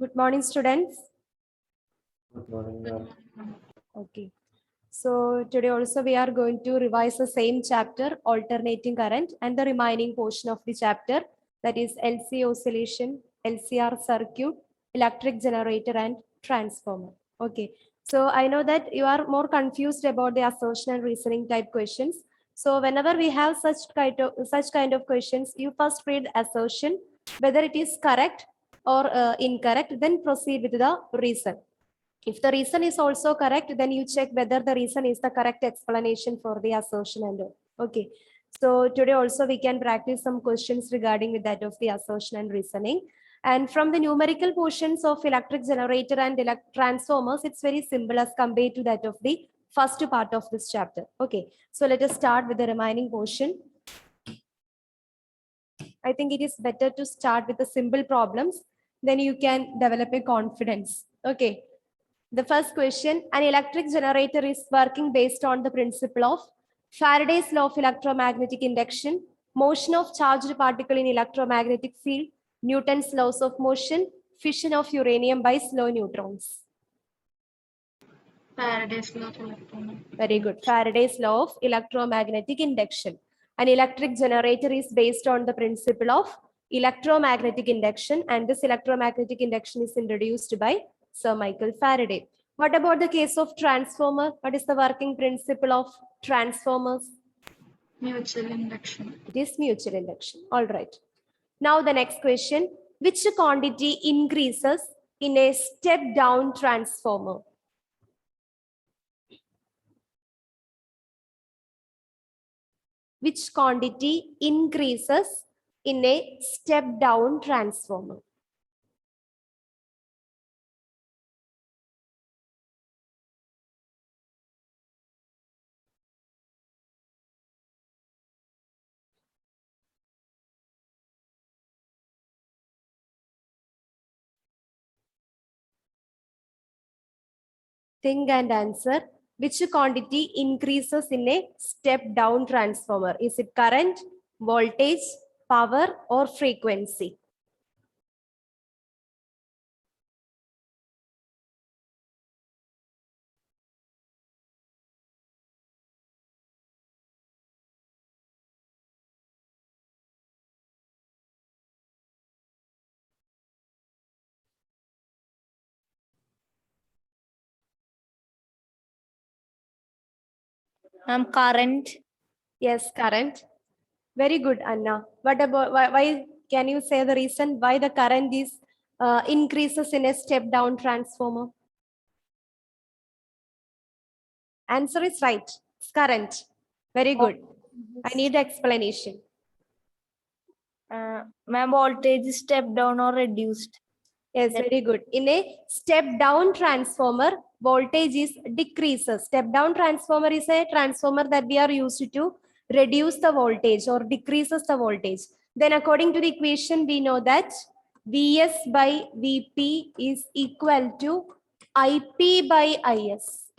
Good morning, students. Good morning, ma'am. Okay. So today also we are going to revise the same chapter, alternating current, and the remaining portion of the chapter, that is LC oscillation, LCR circuit, electric generator, and transformer. Okay. So I know that you are more confused about the assertion and reasoning type questions. So whenever we have such kind of questions, you first read assertion, whether it is correct or incorrect, then proceed with the reason. If the reason is also correct, then you check whether the reason is the correct explanation for the assertion and all. Okay. So today also we can practice some questions regarding with that of the assertion and reasoning. And from the numerical portions of electric generator and transformers, it's very simple as compared to that of the first part of this chapter. Okay. So let us start with the remaining portion. I think it is better to start with the simple problems, then you can develop a confidence. Okay. The first question, an electric generator is working based on the principle of Faraday's law of electromagnetic induction, motion of charged particle in electromagnetic field, Newton's laws of motion, fission of uranium by slow neutrons. Faraday's law of electromagnetic. Very good. Faraday's law of electromagnetic induction. An electric generator is based on the principle of electromagnetic induction, and this electromagnetic induction is introduced by Sir Michael Faraday. What about the case of transformer? What is the working principle of transformers? Mutual induction. It is mutual induction. All right. Now the next question. Which quantity increases in a step-down transformer? Which quantity increases in a step-down transformer? Think and answer. Which quantity increases in a step-down transformer? Is it current, voltage, power, or frequency? Current. Yes, current. Very good, Anna. What about why can you say the reason why the current is increases in a step-down transformer? Answer is right. It's current. Very good. I need the explanation. Ma'am, voltage is step down or reduced. Yes, very good. In a step-down transformer, voltage is decreases. Step-down transformer is a transformer that we are used to reduce the voltage or decreases the voltage. Then according to the equation, we know that Vs by Vp is equal to Ip by Is.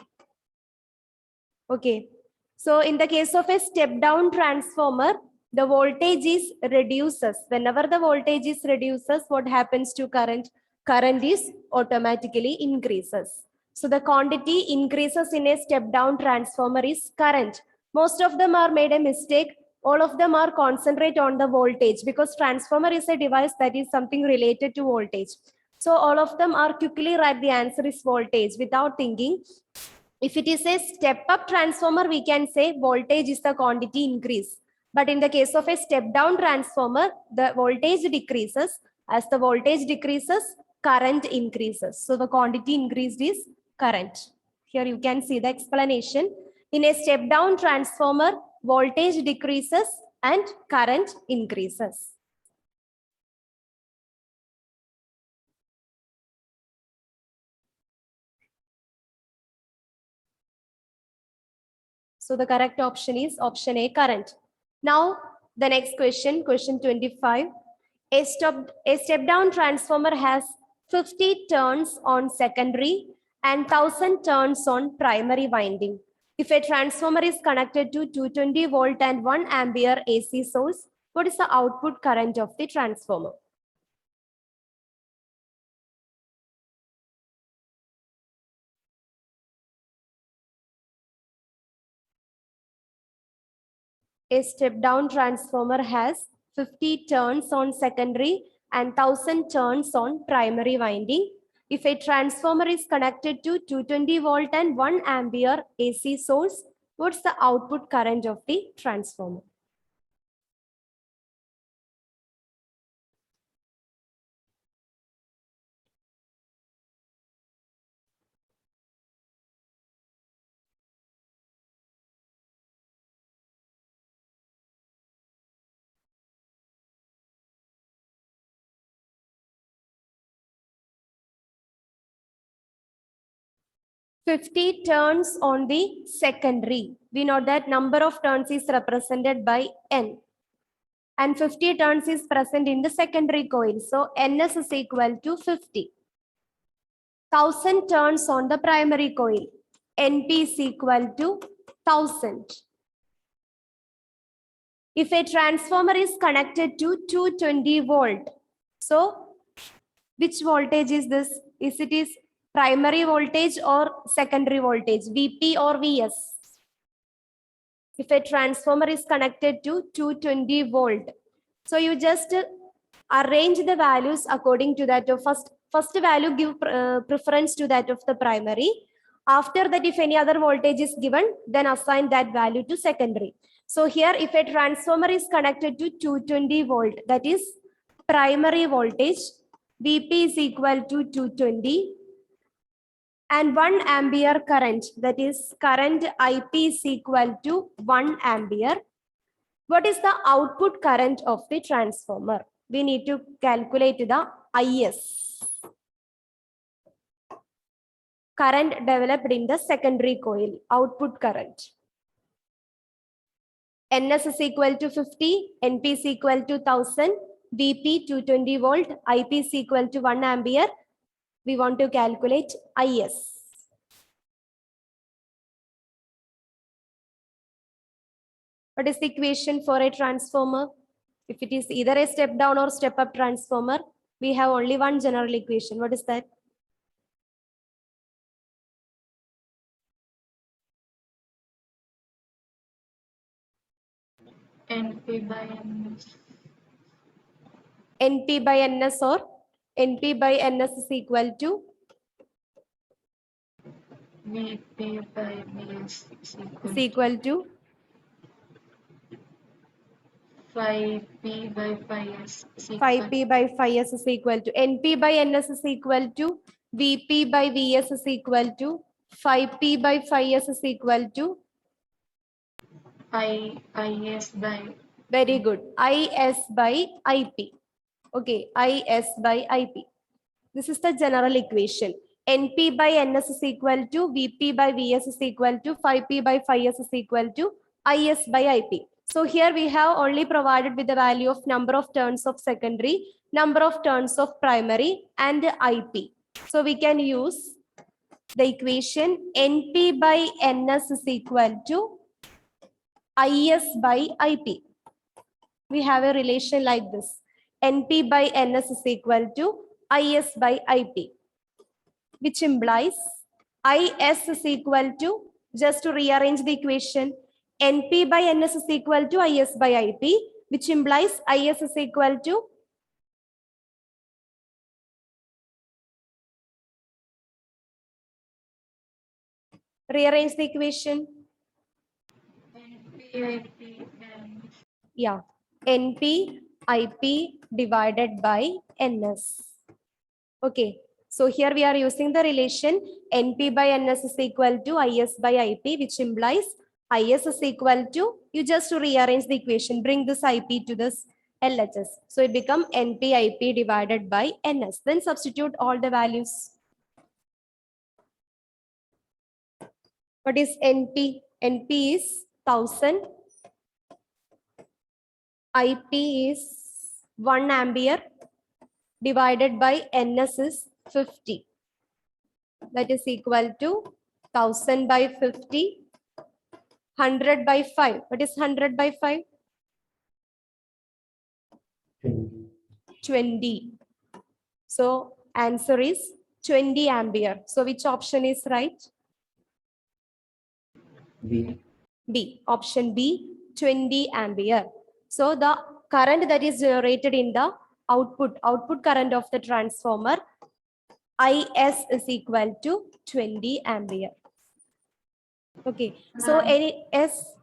Okay. So in the case of a step-down transformer, the voltage is reduces. Whenever the voltage is reduces, what happens to current? Current is automatically increases. So the quantity increases in a step-down transformer is current. Most of them are made a mistake. All of them are concentrate on the voltage because transformer is a device that is something related to voltage. So all of them are quickly write the answer is voltage without thinking. If it is a step-up transformer, we can say voltage is the quantity increase. But in the case of a step-down transformer, the voltage decreases. As the voltage decreases, current increases. So the quantity increased is current. Here you can see the explanation. In a step-down transformer, voltage decreases and current increases. So the correct option is option A, current. Now the next question, question 25. A step-down transformer has 50 turns on secondary and 1000 turns on primary winding. If a transformer is connected to 220 volt and 1 ampere AC source, what is the output current of the transformer? a step down transformer has 50 turns on secondary and 1000 turns on primary winding. If a transformer is connected to 220 volt and 1 ampere AC source, what's the output current of the transformer? $50 turns on the secondary. We know that number of turns is represented by N. And 50 turns is present in the secondary coil. So Ns is equal to 50. 1000 turns on the primary coil. Np is equal to 1000. If a transformer is connected to 220 volt, so which voltage is this? Is it is primary voltage or secondary voltage, Vp or Vs? If a transformer is connected to 220 volt, so you just arrange the values according to that of first value, give preference to that of the primary. After that, if any other voltage is given, then assign that value to secondary. So here, if a transformer is connected to 220 volt, that is primary voltage, Vp is equal to 220, and 1 ampere current, that is current Ip is equal to 1 ampere. What is the output current of the transformer? We need to calculate the Is. Current developed in the secondary coil, output current. Ns is equal to 50, Np is equal to 1000, Vp 220 volt, Ip is equal to 1 ampere. We want to calculate Is. What is the equation for a transformer? If it is either a step down or step up transformer, we have only one general equation. What is that? NP by Ns. Np by Ns, or Np by Ns is equal to Vp by Vs is equal to 5P by 5S. 5p by 5s is equal to Np by Ns is equal to Vp by Vs is equal to 5p by 5s is equal to Is by. very good, Is by Ip. Okay, Is by Ip. This is the general equation. Np by Ns is equal to Vp by Vs is equal to 5p by 5s is equal to Is by Ip. So here we have only provided with the value of number of turns of secondary, number of turns of primary, and Ip. So we can use the equation Np by Ns is equal to Is by Ip. We have a relation like this. Np by Ns is equal to Is by Ip, which implies Is is equal to, just to rearrange the equation, Np by Ns is equal to Is by Ip, which implies Is is equal to rearrange the equation. NP, and Yeah, Np Ip divided by Ns. Okay, so here we are using the relation Np by Ns is equal to Is by Ip, which implies Is is equal to, you just rearrange the equation, bring this Ip to this LHS. So it becomes Np Ip divided by Ns. Then substitute all the values. What is Np? Np is 1000. Ip is 1 ampere divided by Ns is 50. That is equal to 1000 by 50, 100 by 5. What is 100 by 5? 20. So answer is 20 ampere. So which option is right? B. B. Option B, 20 ampere. So the current that is generated in the output current of the transformer IS is equal to 20 ampere. Okay, so Ma'am. any S,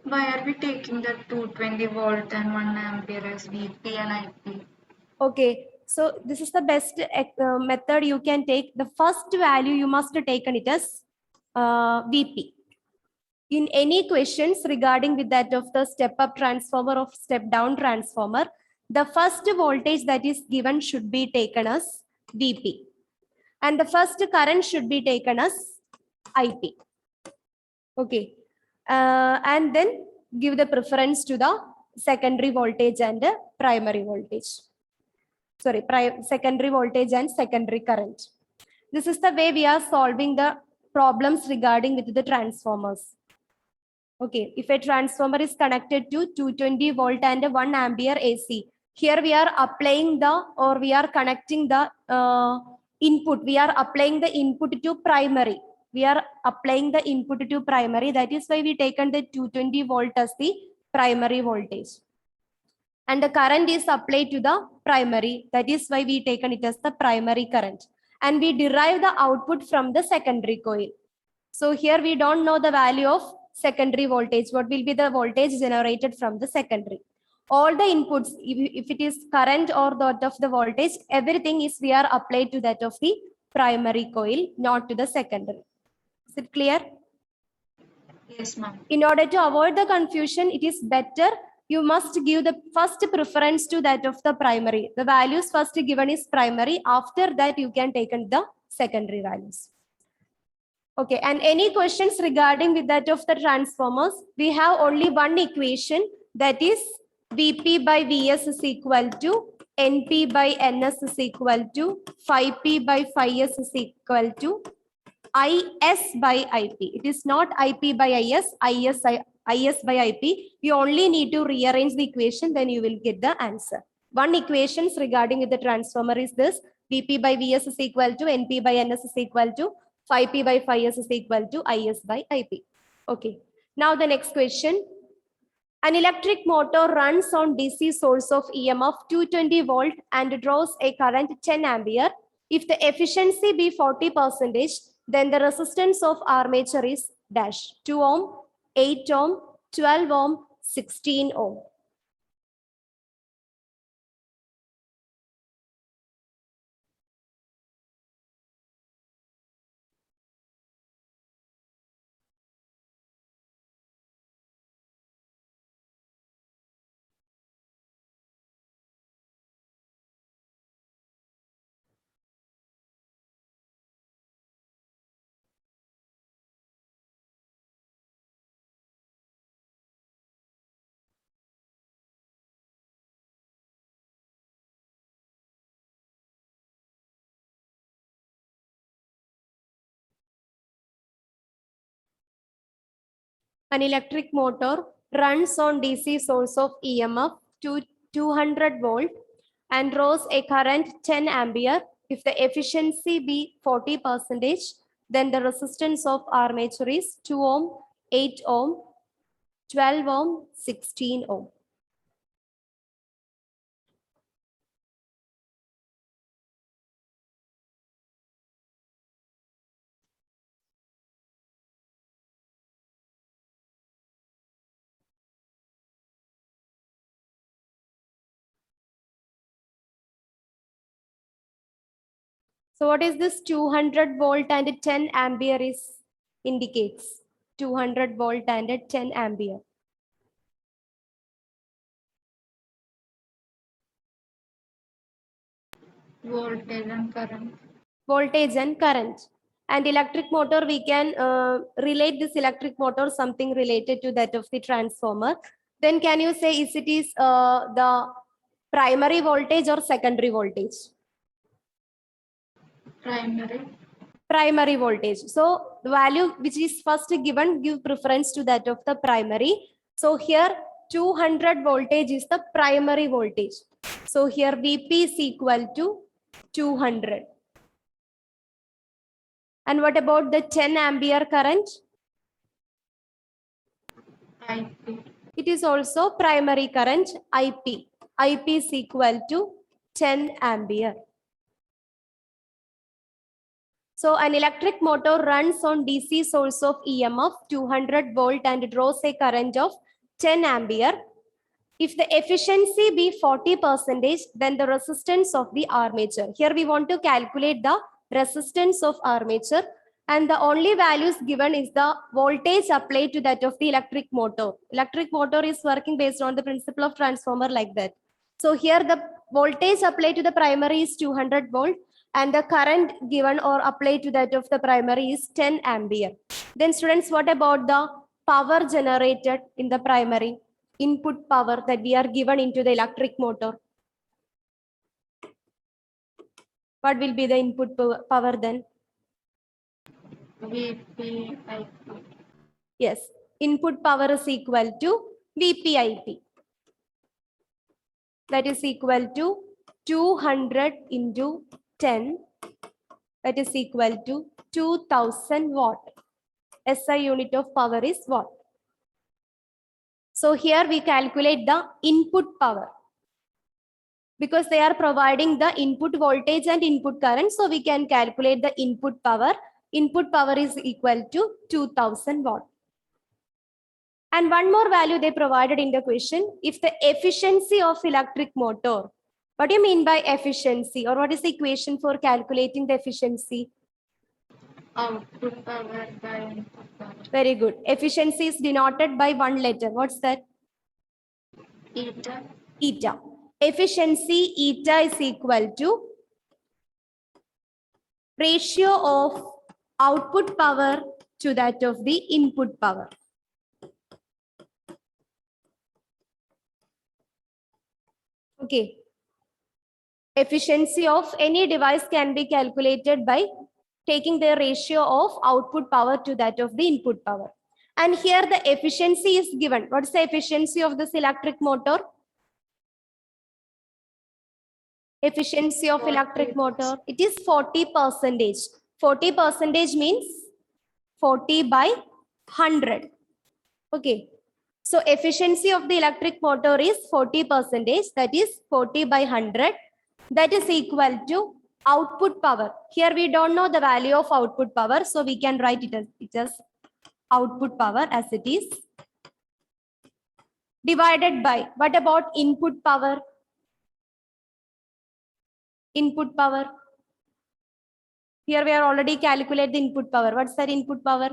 Why are we taking the 220 volt and 1 ampere as VP and IP? okay, so this is the best method you can take. The first value you must take it as VP. In any questions regarding with that of the step up transformer or step down transformer, the first voltage that is given should be taken as VP. And the first current should be taken as IP. Okay. And then give the preference to the secondary voltage and the primary voltage. Sorry, secondary voltage and secondary current. This is the way we are solving the problems regarding with the transformers. Okay, if a transformer is connected to 220 volt and 1 ampere AC, here we are applying the, or we are connecting the input. We are applying the input to primary. We are applying the input to primary. That is why we taken the 220 volt as the primary voltage. And the current is applied to the primary. That is why we taken it as the primary current. And we derive the output from the secondary coil. So here we don't know the value of secondary voltage. What will be the voltage generated from the secondary? All the inputs, if it is current or that of the voltage, everything is we are applied to that of the primary coil, not to the secondary. Is it clear? Yes, ma'am. In order to avoid the confusion, it is better you must give the first preference to that of the primary. The values first given is primary. After that, you can take in the secondary values. Okay, and any questions regarding with that of the transformers? We have only one equation, that is Vp by Vs is equal to Np by Ns is equal to phi p by phi s is equal to Is by Ip. It is not Ip by Is, Is by Ip. You only need to rearrange the equation, then you will get the answer. One equations regarding with the transformer is this: Vp by Vs is equal to Np by Ns is equal to phi p by phi s is equal to Is by Ip. Okay. Now the next question. An electric motor runs on DC source of EMF 220 volt and draws a current 10 ampere. If the efficiency be 40%, then the resistance of armature is dash 2 ohm, 8 ohm, 12 ohm, 16 ohm. An electric motor runs on DC source of EMF to 200 volt and draws a current 10 ampere. If the efficiency be 40%, then the resistance of armature is 2 ohm, 8 ohm, 12 ohm, 16 ohm. So what is this 200 volt and 10 ampere is indicates? 200 volt and 10 ampere. Voltage and current. Voltage and current. And electric motor, we can relate this electric motor something related to that of the transformer. Then can you say is it is the primary voltage or secondary voltage? Primary. Primary voltage. So the value which is first given, give preference to that of the primary. So here 200 voltage is the primary voltage. So here Vp is equal to 200. And what about the 10 ampere current? IP. It is also primary current IP. IP is equal to 10 ampere. So an electric motor runs on DC source of EMF 200 volt and draws a current of 10 ampere. If the efficiency be 40%, then the resistance of the armature. Here we want to calculate the resistance of armature, and the only values given is the voltage applied to that of the electric motor. Electric motor is working based on the principle of transformer like that. So here the voltage applied to the primary is 200 volt and the current given or applied to that of the primary is 10 ampere. Then students, what about the power generated in the primary? Input power that we are given into the electric motor. What will be the input power then? VP, IP. Yes, input power is equal to VPIP. That is equal to 200 into 10. That is equal to 2000 watt. SI unit of power is watt. So here we calculate the input power. Because they are providing the input voltage and input current, so we can calculate the input power. Input power is equal to 2000 watt. And one more value they provided in the question, if the efficiency of electric motor. What do you mean by efficiency, or what is the equation for calculating the efficiency? Output power by input power. Very good. Efficiency is denoted by one letter. What's that? Eta. Eta. Efficiency eta is equal to ratio of output power to that of the input power. Okay. Efficiency of any device can be calculated by taking the ratio of output power to that of the input power. And here the efficiency is given. What is the efficiency of this electric motor? Efficiency of electric motor, it is 40%. 40% means 40 by 100. Okay. So efficiency of the electric motor is 40%. That is 40 by 100. That is equal to output power. Here we don't know the value of output power, so we can write it as output power as it is. Divided by, what about input power? Input power. Here we are already calculated the input power. What's that input power?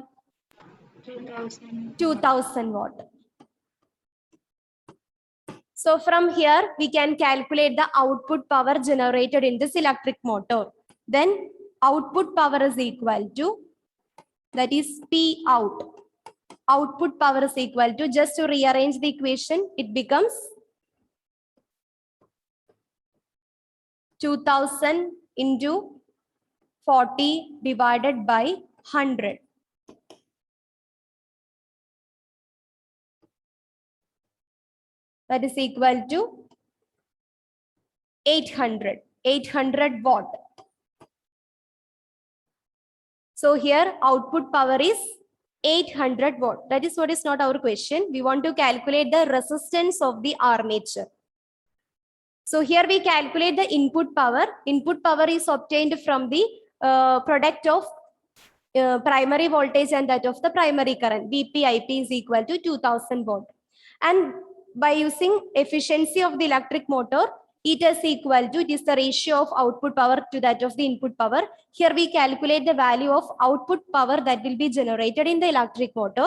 2000. 2000 watt. So from here, we can calculate the output power generated in this electric motor. Then output power is equal to, that is P out. Output power is equal to, just to rearrange the equation, it becomes 2000 into 40 divided by 100. That is equal to 800 watt. So here output power is 800 watt. That is what is not our question. We want to calculate the resistance of the armature. So here we calculate the input power. Input power is obtained from the product of primary voltage and that of the primary current. VPIP is equal to 2000 watt. And by using efficiency of the electric motor, it is equal to, it is the ratio of output power to that of the input power. Here we calculate the value of output power that will be generated in the electric motor,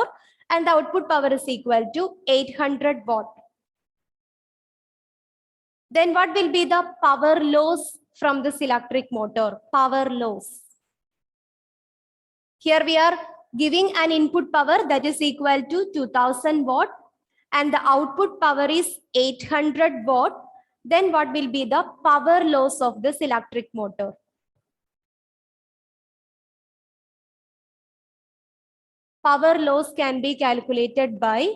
and the output power is equal to 800 watt. Then what will be the power loss from this electric motor? Power loss. Here we are giving an input power that is equal to 2000 watt and the output power is 800 watt. Then what will be the power loss of this electric motor? Power loss can be calculated by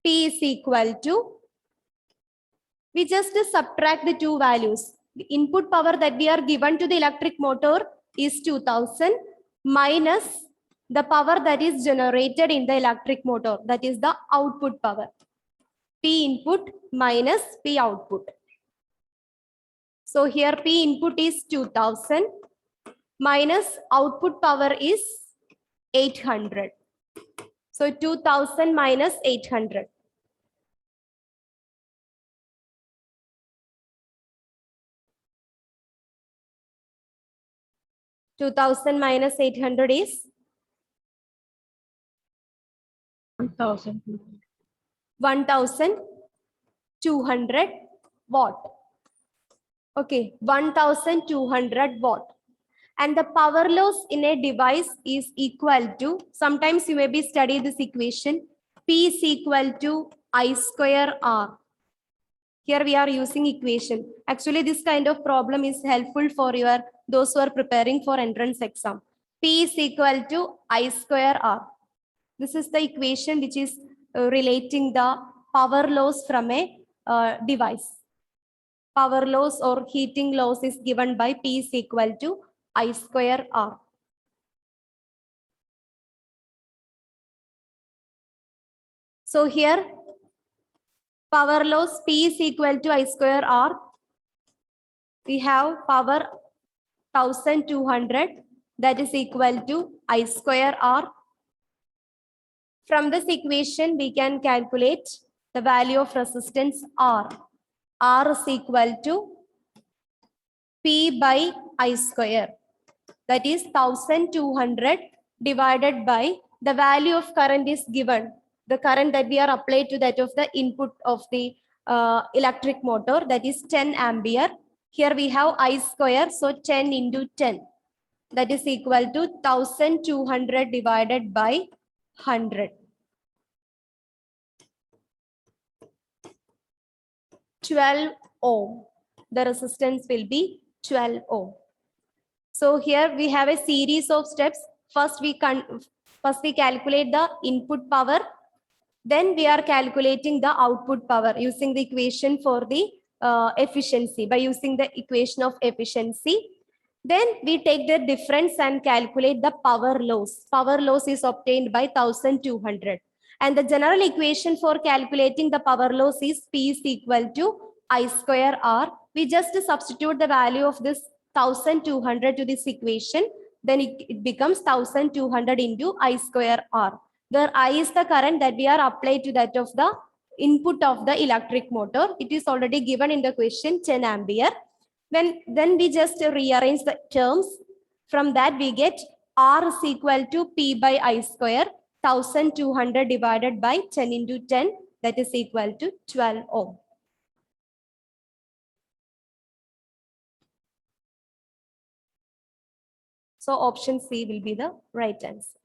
P is equal to, we just subtract the two values. The input power that we are given to the electric motor is 2000 minus the power that is generated in the electric motor, that is the output power. P input minus P output. So here P input is 2000 minus output power is 800. So 2000 minus 800. Two thousand minus 800 is 1,000. 1200 watt. Okay, 1200 watt. And the power loss in a device is equal to, sometimes you may be study this equation, P is equal to I square R. Here we are using equation. Actually, this kind of problem is helpful for those who are preparing for entrance exam. P is equal to I square R. This is the equation which is relating the power loss from a device. Power loss or heating loss is given by P is equal to I square R. So here power loss P is equal to I square R. We have power 1200, that is equal to I square R. From this equation, we can calculate the value of resistance R. R is equal to P by I square. That is 1200 divided by the value of current is given. The current that we are applied to that of the input of the electric motor, that is 10 ampere. Here we have I square, so 10 into 10. That is equal to 1200 divided by 100. 12 ohm. The resistance will be 12 ohm. So here we have a series of steps. First we calculate the input power. Then we are calculating the output power using the equation for the efficiency, by using the equation of efficiency. Then we take the difference and calculate the power loss. Power loss is obtained by 1200. And the general equation for calculating the power loss is P is equal to I square R. We just substitute the value of this 1200 to this equation. Then it becomes 1200 into I square R, where I is the current that we are applied to that of the input of the electric motor. It is already given in the question 10 ampere. Then we just rearrange the terms. From that we get R is equal to P by I square, 1200 divided by 10 into 10, that is equal to 12 ohm. So option C will be the right answer.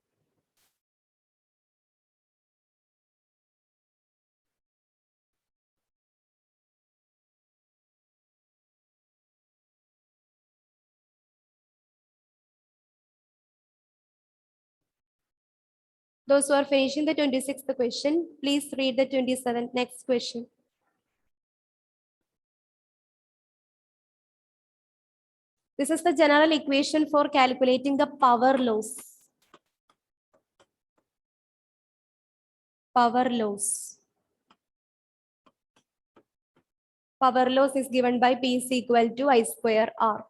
Those who are finishing the 26th question, please read the 27th next question. This is the general equation for calculating the power loss. Power loss. Power loss is given by P is equal to I square R.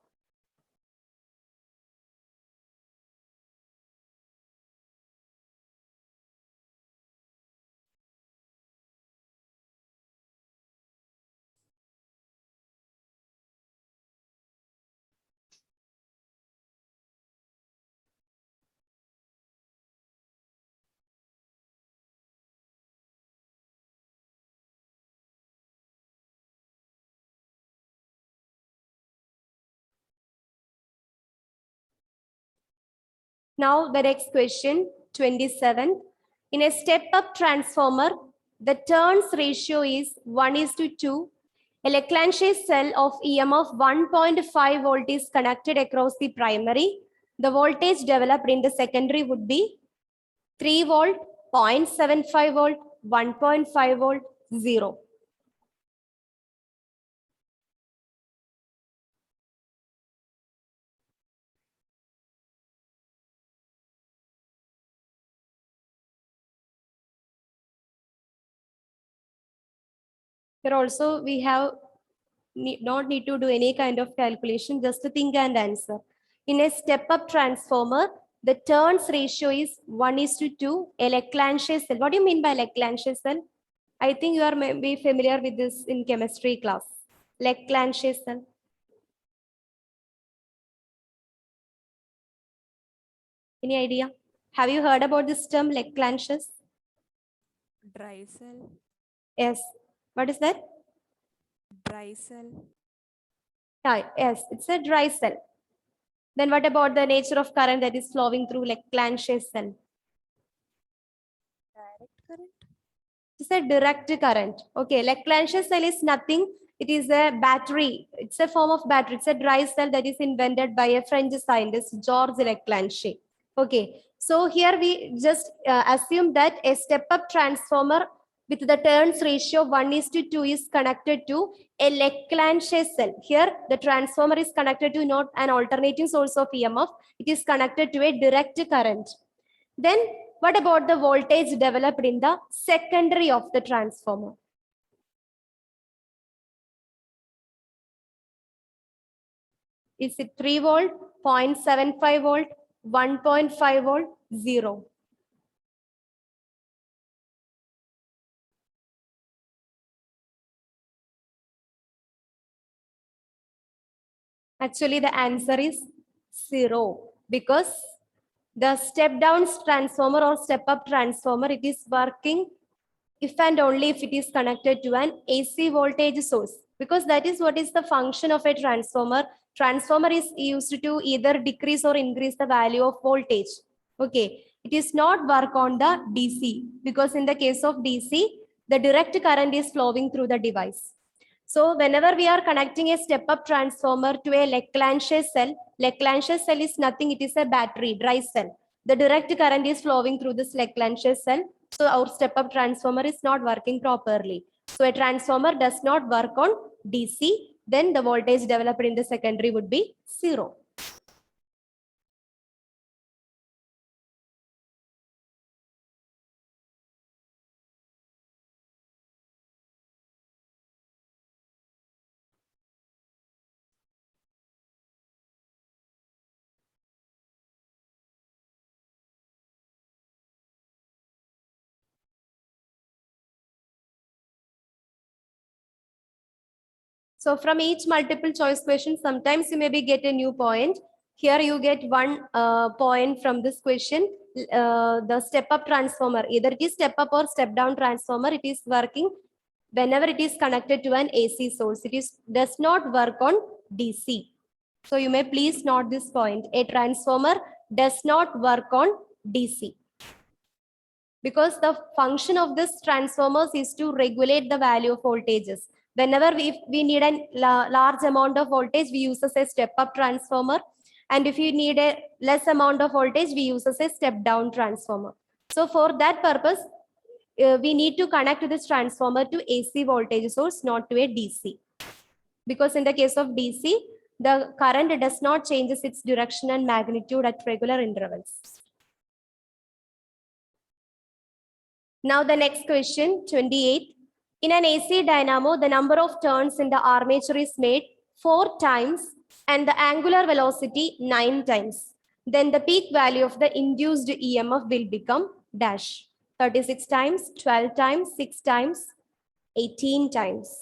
Now the next question, 27. In a step-up transformer, the turns ratio is 1:2. A Leclanché cell of EMF 1.5 volt is connected across the primary. The voltage developed in the secondary would be 3 volt, 0.75 volt, 1.5 volt, 0. Here also we have not need to do any kind of calculation, just to think and answer. In a step-up transformer, the turns ratio is 1:2, a Leclanché cell. What do you mean by Leclanché cell? I think you are maybe familiar with this in chemistry class. Leclanché cell. Any idea? Have you heard about this term, Leclanché? Dry cell. Yes. What is that? Dry cell. Yes, it's a dry cell. Then what about the nature of current that is flowing through Leclanché cell? Direct current. It's a direct current. Okay, Leclanché cell is nothing. It is a battery. It's a form of battery. It's a dry cell that is invented by a French scientist, Georges Leclanché. Okay, so here we just assume that a step-up transformer with the turns ratio 1:2 is connected to a Leclanché cell. Here, the transformer is connected to not an alternating source of EMF. It is connected to a direct current. Then, what about the voltage developed in the secondary of the transformer? Is it 3 volt, 0.75 volt, 1.5 volt, 0? Actually, the answer is 0, because the step down transformer or step up transformer, it is working if and only if it is connected to an AC voltage source, because that is what is the function of a transformer. Transformer is used to either decrease or increase the value of voltage. Okay, it is not work on the DC, because in the case of DC, the direct current is flowing through the device. So whenever we are connecting a step-up transformer to a Leclanché cell is nothing, it is a battery, dry cell. The direct current is flowing through this Leclanché cell. So our step-up transformer is not working properly. So a transformer does not work on DC, then the voltage developed in the secondary would be 0. So from each multiple choice question, sometimes you maybe get a new point. Here you get 1 point from this question. The step-up transformer, either it is step-up or step-down transformer, it is working whenever it is connected to an AC source. It does not work on DC. So you may please note this point. A transformer does not work on DC, because the function of this transformers is to regulate the value of voltages. Whenever we need a large amount of voltage, we use a step-up transformer. And if you need a less amount of voltage, we use a step-down transformer. So for that purpose, we need to connect this transformer to AC voltage source, not to a DC. Because in the case of DC, the current does not change its direction and magnitude at regular intervals. Now the next question, 28. In an AC dynamo, the number of turns in the armature is made 4 times and the angular velocity 9 times. Then the peak value of the induced EMF will become dash. 36 times, 12 times, 6 times, 18 times.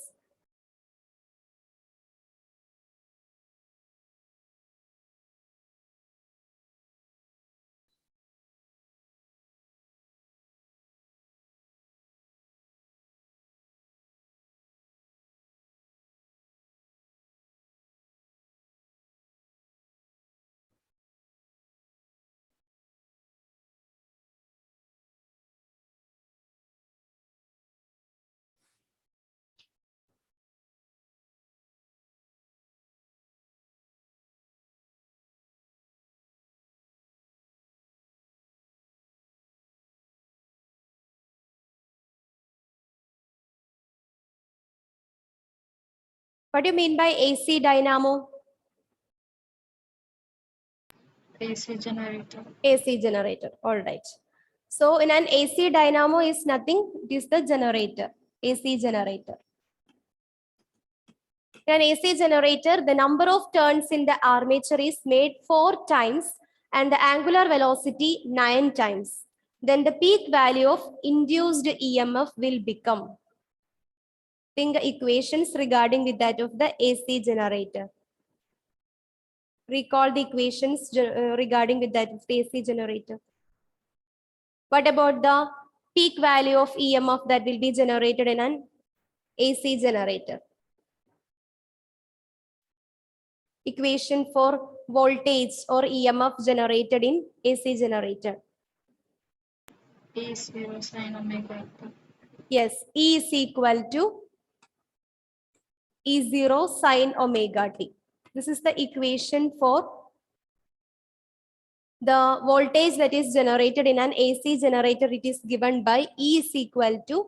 What do you mean by AC dynamo? AC generator. AC generator. All right. So in an AC dynamo is nothing. It is the generator. AC generator. In an AC generator, the number of turns in the armature is made 4 times and the angular velocity 9 times. Then the peak value of induced EMF will become. Think equations regarding with that of the AC generator. Recall the equations regarding with that of the AC generator. What about the peak value of EMF that will be generated in an AC generator? Equation for voltage or EMF generated in AC generator. E 0 sin omega t. Yes, E is equal to E0 sine omega t. This is the equation for the voltage that is generated in an AC generator. It is given by E is equal to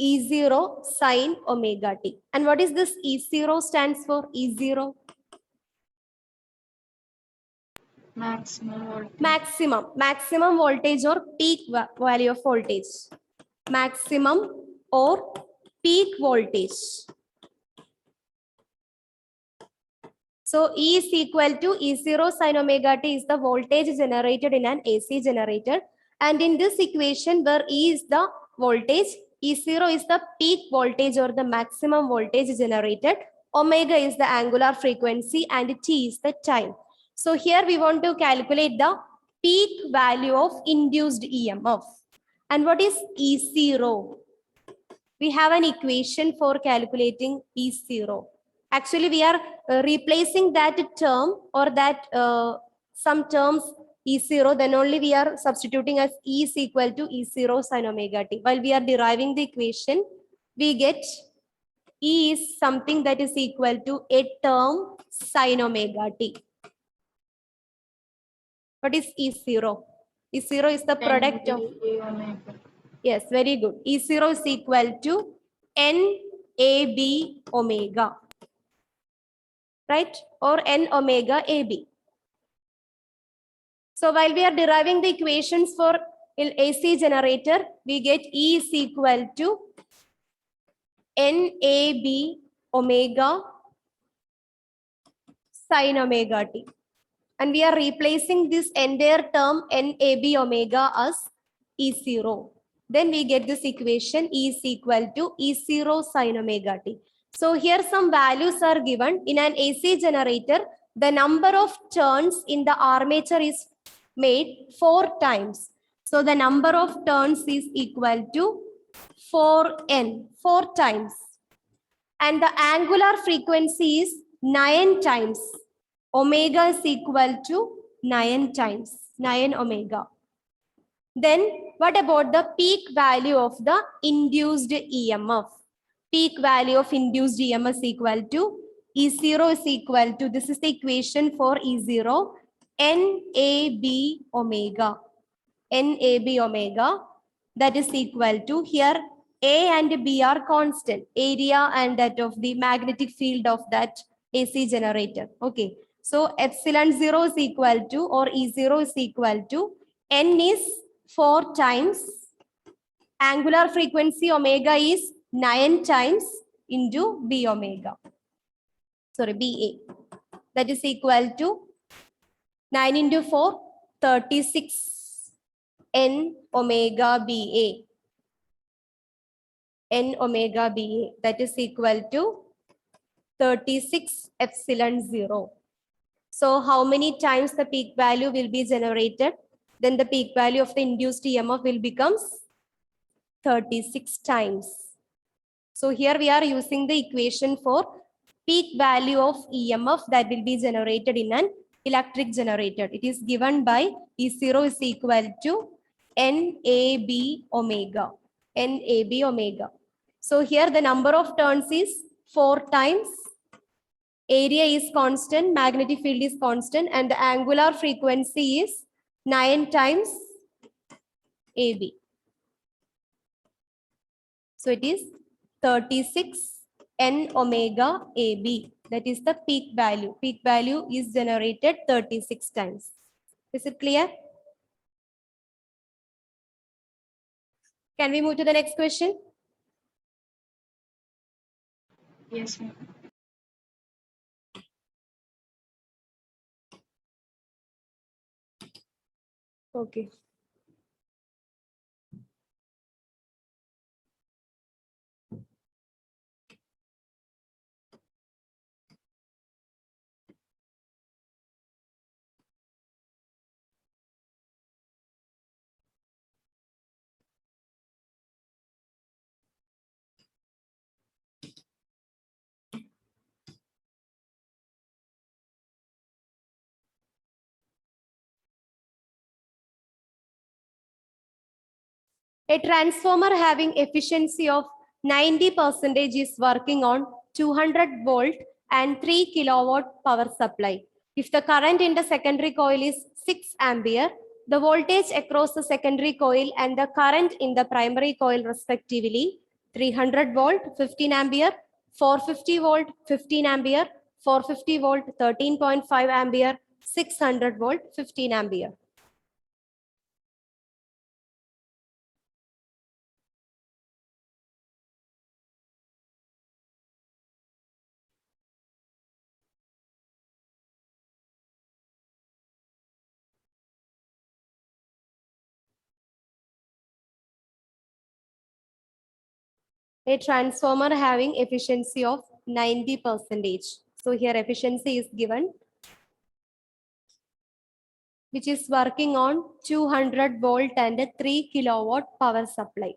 E0 sine omega t. And what is this E0 stands for? E0? Maximum voltage. Maximum voltage or peak value of voltage. Maximum or peak voltage. So E is equal to E0 sin omega t is the voltage generated in an AC generator. And in this equation where E is the voltage, E0 is the peak voltage or the maximum voltage generated. Omega is the angular frequency and T is the time. So here we want to calculate the peak value of induced EMF. And what is E0? We have an equation for calculating E0. Actually, we are replacing that term or that some terms E0, then only we are substituting as E is equal to E0 sin omega t. While we are deriving the equation, we get E is something that is equal to a term sin omega t. What is E0? E0 is the product of, NAB omega. yes, very good. E0 is equal to NAB omega, right? Or N omega AB. So while we are deriving the equations for AC generator, we get E is equal to NAB omega sin omega t. And we are replacing this entire term NAB omega as E0. Then we get this equation E is equal to E0 sin omega t. So here some values are given. In an AC generator, the number of turns in the armature is made 4 times. So the number of turns is equal to 4n, 4 times. And the angular frequency is 9 times. Omega is equal to 9 times, 9 omega. Then what about the peak value of the induced EMF? Peak value of induced EMF is equal to E0 is equal to, this is the equation for E0, NAB omega. NAB omega, that is equal to, here A and B are constant, area and that of the magnetic field of that AC generator. Okay. So epsilon 0 is equal to, or E0 is equal to, N is 4 times, angular frequency omega is 9 times into B omega. Sorry, BA. That is equal to 9 into 4, 36 N omega BA. N omega BA. That is equal to 36 epsilon 0. So how many times the peak value will be generated? Then the peak value of the induced EMF will become 36 times. So here we are using the equation for peak value of EMF that will be generated in an electric generator. It is given by E0 is equal to NAB omega. NAB omega. So here the number of turns is 4 times. Area is constant, magnetic field is constant, and the angular frequency is 9 times AB. So it is 36 N omega AB. That is the peak value. Peak value is generated 36 times. Is it clear? Can we move to the next question? Yes, ma'am. Okay. A transformer having efficiency of 90% is working on 200 volt and 3 kilowatt power supply. If the current in the secondary coil is 6 ampere, the voltage across the secondary coil and the current in the primary coil respectively 300 volt 15 ampere, 450 volt 15 ampere, 450 volt 13.5 ampere, 600 volt 15 ampere. A transformer having efficiency of 90%. So here efficiency is given, which is working on 200 volt and a 3 kilowatt power supply.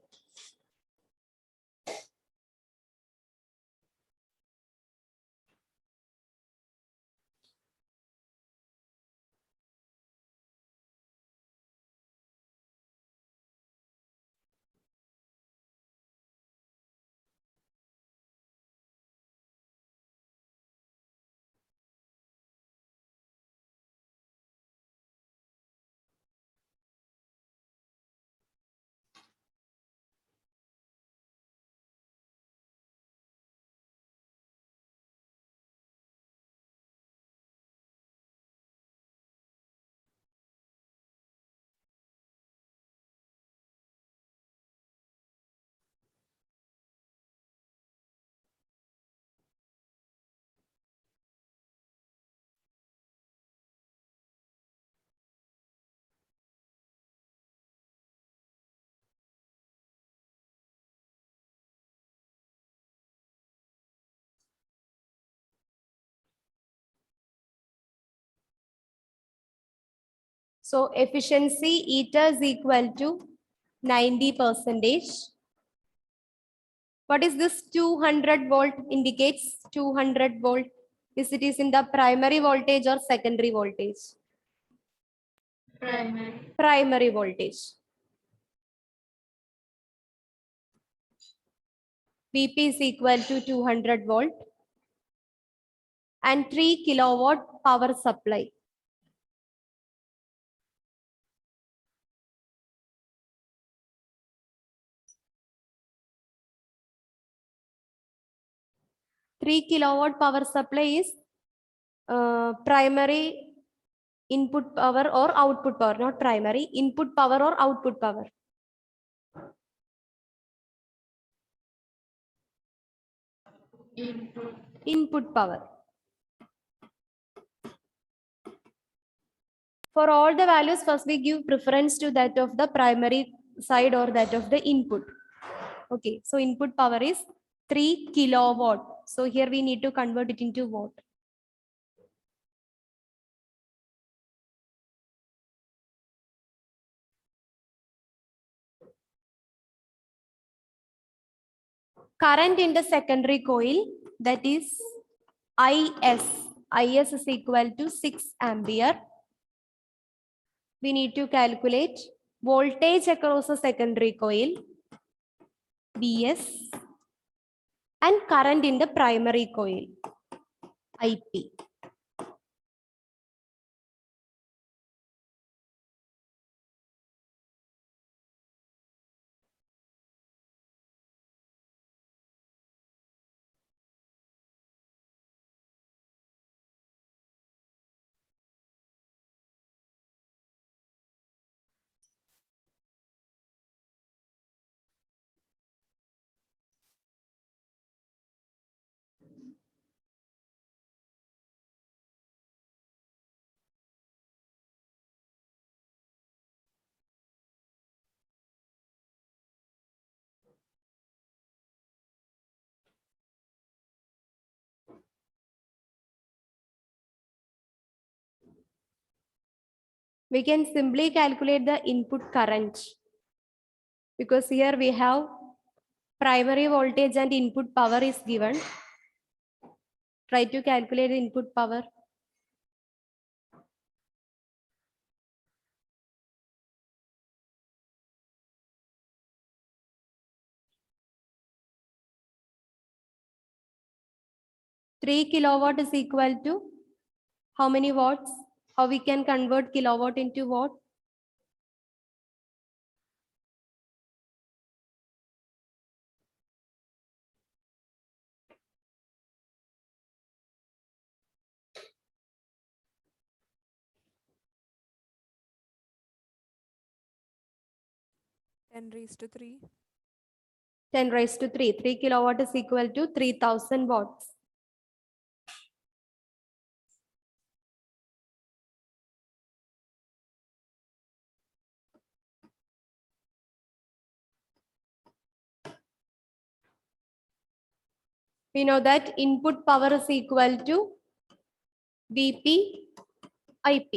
So efficiency eta is equal to 90%. What is this 200 volt indicates? 200 volt is it is in the primary voltage or secondary voltage? Primary. Primary voltage. Vp is equal to 200 volt and 3 kilowatt power supply. Three kilowatt power supply is primary input power or output power, not primary, input power or output power. Input. Input power. For all the values, first we give preference to that of the primary side or that of the input. Okay, so input power is 3 kilowatt. So here we need to convert it into watt. Current in the secondary coil, that is IS. IS is equal to 6 ampere. We need to calculate voltage across the secondary coil, Vs, and current in the primary coil, IP. We can simply calculate the input current because here we have primary voltage and input power is given. Try to calculate the input power. Three kilowatt is equal to how many watts? How we can convert kilowatt into watt? Ten raised to three. 10 raised to 3. 3 kilowatt is equal to 3000 watts. We know that input power is equal to Vp Ip.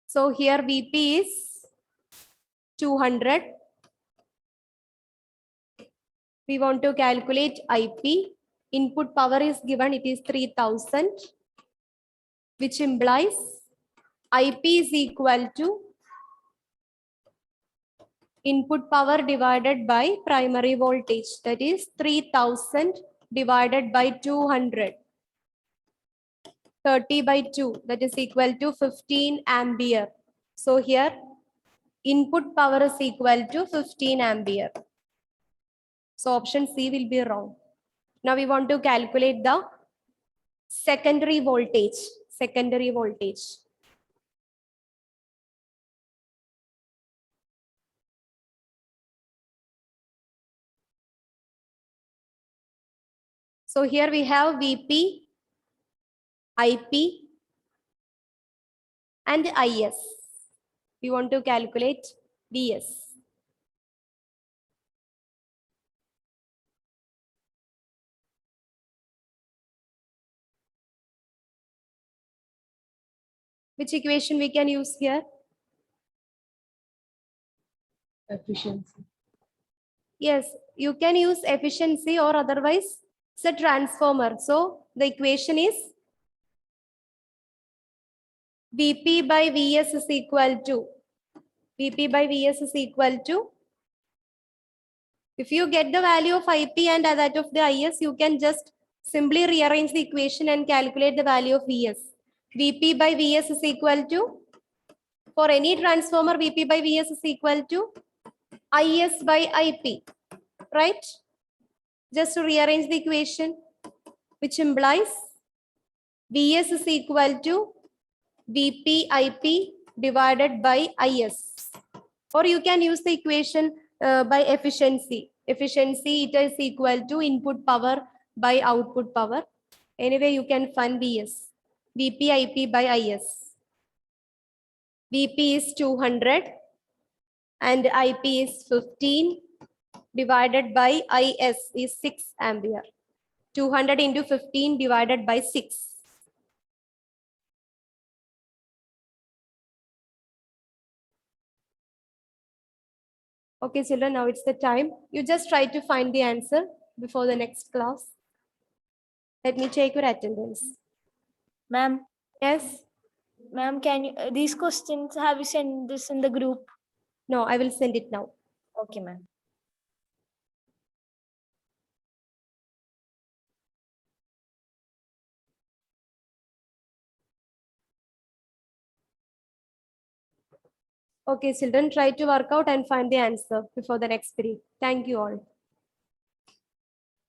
So here Vp is 200. We want to calculate Ip. Input power is given, it is 3000, which implies Ip is equal to input power divided by primary voltage, that is 3000 divided by 200. 30 by 2, that is equal to 15 ampere. So here input power is equal to 15 ampere. So option C will be wrong. Now we want to calculate the secondary voltage. Secondary voltage. So here we have Vp, Ip, and Is. We want to calculate Vs. Which equation we can use here? Efficiency. Yes, you can use efficiency or otherwise it's a transformer. So the equation is Vp by Vs is equal to Vp by Vs is equal to, if you get the value of Ip and that of the Is, you can just simply rearrange the equation and calculate the value of Vs. Vp by Vs is equal to, for any transformer, Vp by Vs is equal to Is by Ip, right? Just to rearrange the equation, which implies Vs is equal to Vp Ip divided by Is. Or you can use the equation by efficiency. Efficiency, it is equal to input power by output power. Anyway, you can find Vs. Vp Ip by Is. Vp is 200 and Ip is 15 divided by Is is 6 ampere. 200 into 15 divided by 6. Okay, children, now it's the time. You just try to find the answer before the next class. Let me check your attendance. Ma'am, Yes? ma'am, can you, these questions, have you sent this in the group? No, I will send it now. Okay, ma'am. Okay, children, try to work out and find the answer before the next period. Thank you all.